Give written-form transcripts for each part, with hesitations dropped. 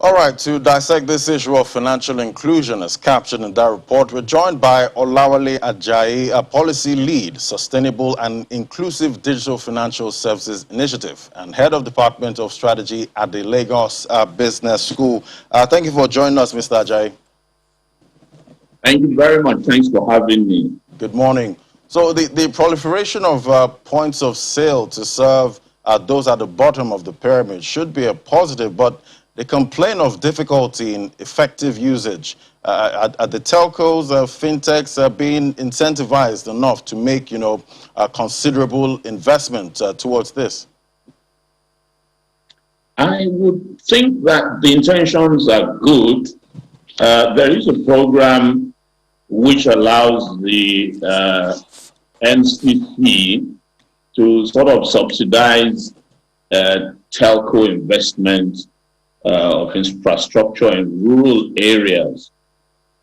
All right, to dissect this issue of financial inclusion as captured in that report, we're joined by Olawale Ajayi, a policy lead, Sustainable and Inclusive Digital Financial Services Initiative, and head of Department of Strategy at the Lagos Business School. Thank you for joining us, Mr. Ajayi. Thank you very much. Thanks for having me. Good morning. So the proliferation of points of sale to serve those at the bottom of the pyramid should be a positive, but they complain of difficulty in effective usage. At the telcos, fintechs are being incentivized enough to make, a considerable investment towards this. I would think that the intentions are good. There is a program which allows the NCC to sort of subsidize telco investment of infrastructure in rural areas.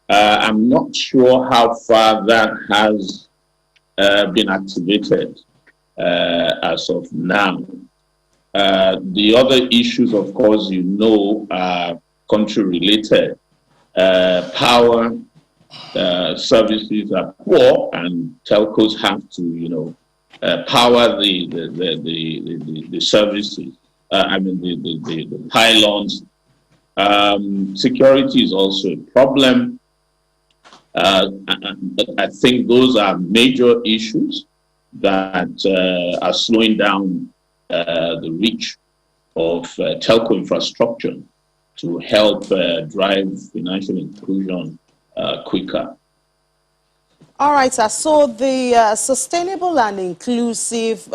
I'm not sure how far that has been activated as of now. The other issues, of course, are country-related. Power services are poor, and telcos have to, power the services. The pylons. Security is also a problem. I think those are major issues that are slowing down the reach of telco infrastructure to help drive financial inclusion quicker. All right, sir. So the Sustainable and Inclusive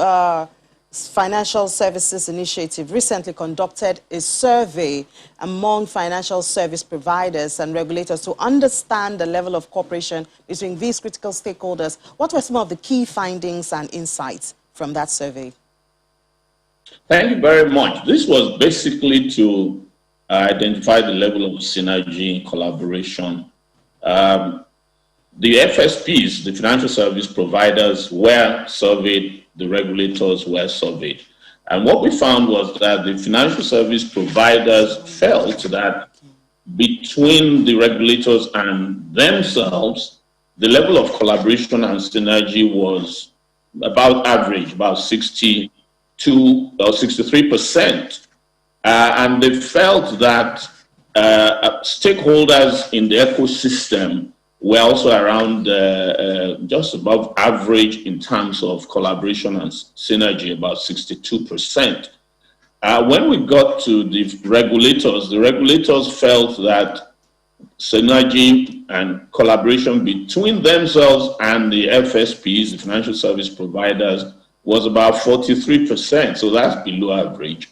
Financial Services Initiative recently conducted a survey among financial service providers and regulators to understand the level of cooperation between these critical stakeholders. What were some of the key findings and insights from that survey? Thank you very much. This was basically to identify the level of synergy and collaboration. The FSPs, the financial service providers, were surveyed, the regulators were surveyed. And what we found was that the financial service providers felt that between the regulators and themselves, the level of collaboration and synergy was about average, about 62 or 63%. And they felt that stakeholders in the ecosystem were also around just above average in terms of collaboration and synergy, about 62%. When we got to the regulators felt that synergy and collaboration between themselves and the FSPs, the financial service providers, was about 43%. So that's below average.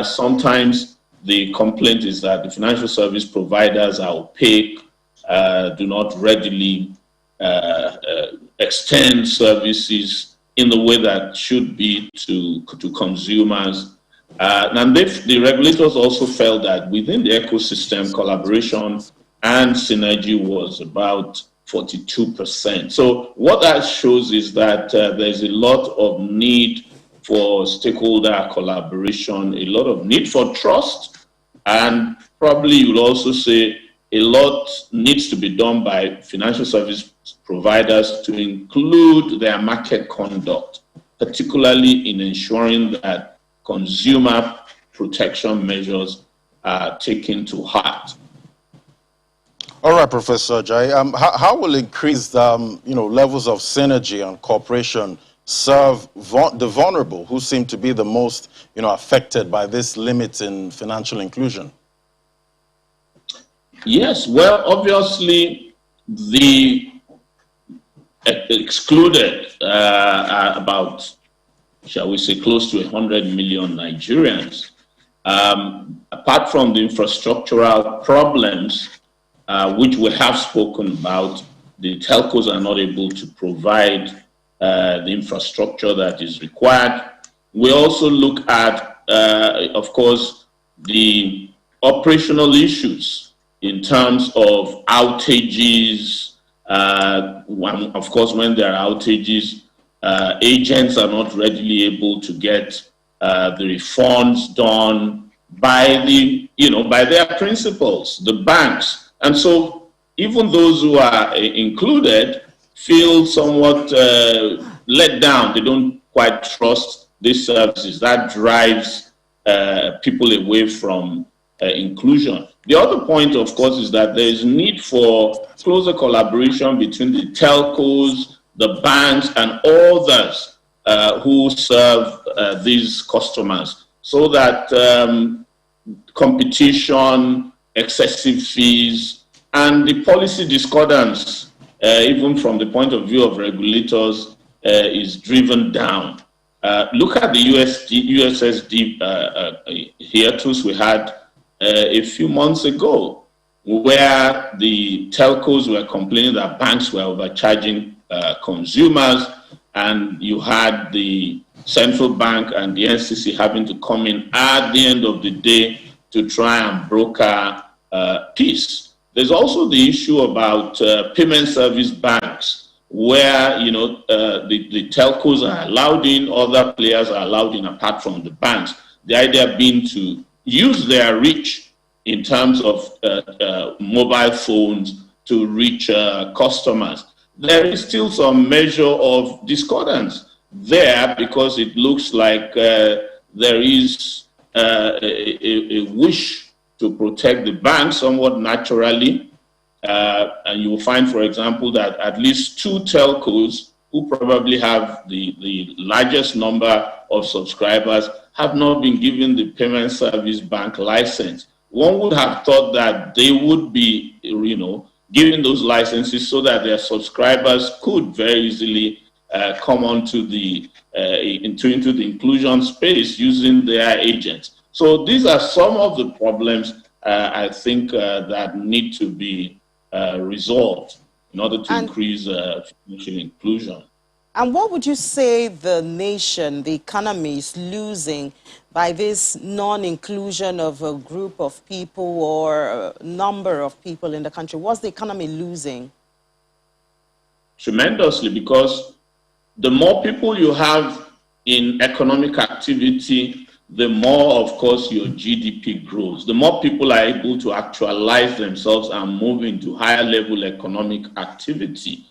Sometimes the complaint is that the financial service providers are opaque, do not readily extend services in the way that should be to consumers. And the regulators also felt that within the ecosystem, collaboration and synergy was about 42%. So what that shows is that there's a lot of need for stakeholder collaboration, a lot of need for trust, and probably you'll also say a lot needs to be done by financial service providers to include their market conduct, particularly in ensuring that consumer protection measures are taken to heart. All right, Professor Ajayi, how will increased levels of synergy and cooperation serve the vulnerable who seem to be the most affected by this limit in financial inclusion? Yes, well, obviously, the excluded about, shall we say, close to 100 million Nigerians. Apart from the infrastructural problems, which we have spoken about, the telcos are not able to provide the infrastructure that is required. We also look at, of course, the operational issues in terms of outages. Of course, when there are outages, agents are not readily able to get the refunds done. by by their principals, the banks. And so even those who are included feel somewhat let down. They don't quite trust these services. That drives people away from inclusion. The other point, of course, is that there is need for closer collaboration between the telcos, the banks, and others who serve these customers, so that competition, excessive fees, and the policy discordance, even from the point of view of regulators, is driven down. Look at the USSD hiatus we had a few months ago, where the telcos were complaining that banks were overcharging consumers, and you had the central bank and the NCC having to come in at the end of the day to try and broker peace. There's also the issue about payment service banks, where the telcos are allowed in, other players are allowed in apart from the banks. The idea being to use their reach in terms of mobile phones to reach customers. There is still some measure of discordance there, because it looks like there is a wish to protect the banks somewhat naturally. And you will find, for example, that at least two telcos who probably have the largest number of subscribers have not been given the payment service bank license. One would have thought that they would be, given those licenses so that their subscribers could very easily come onto into the inclusion space using their agents. So these are some of the problems I think that need to be resolved in order to increase financial inclusion. And what would you say the nation, the economy, is losing by this non-inclusion of a group of people or a number of people in the country? What's the economy losing? Tremendously, because the more people you have in economic activity, the more, of course, your GDP grows. The more people are able to actualize themselves and move into higher level economic activity.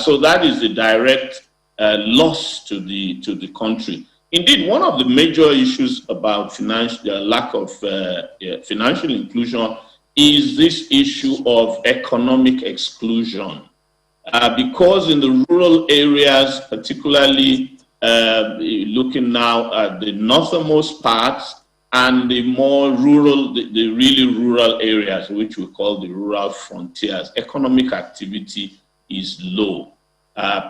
So that is the direct loss to the country. Indeed, one of the major issues about lack of financial inclusion is this issue of economic exclusion. Because in the rural areas, particularly looking now at the northernmost parts and the more rural, the really rural areas, which we call the rural frontiers, economic activity is low.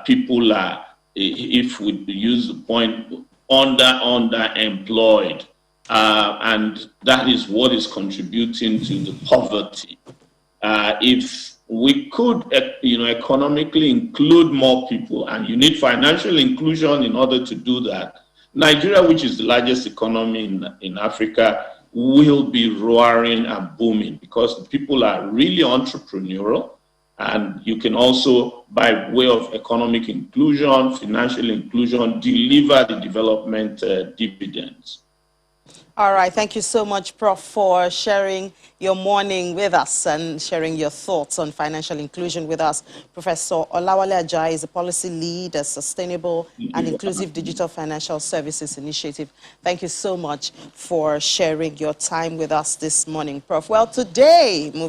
People are, if we use the point, underemployed, and that is what is contributing to the poverty. If we could, economically include more people, and you need financial inclusion in order to do that, Nigeria, which is the largest economy in Africa, will be roaring and booming, because the people are really entrepreneurial. And you can also, by way of economic inclusion, financial inclusion, deliver the development dividends. All right. Thank you so much, Prof, for sharing your morning with us and sharing your thoughts on financial inclusion with us. Professor Olawale Ajayi is a policy lead at Sustainable and Inclusive Digital Financial Services Initiative. Thank you so much for sharing your time with us this morning, Prof. Well, today, moving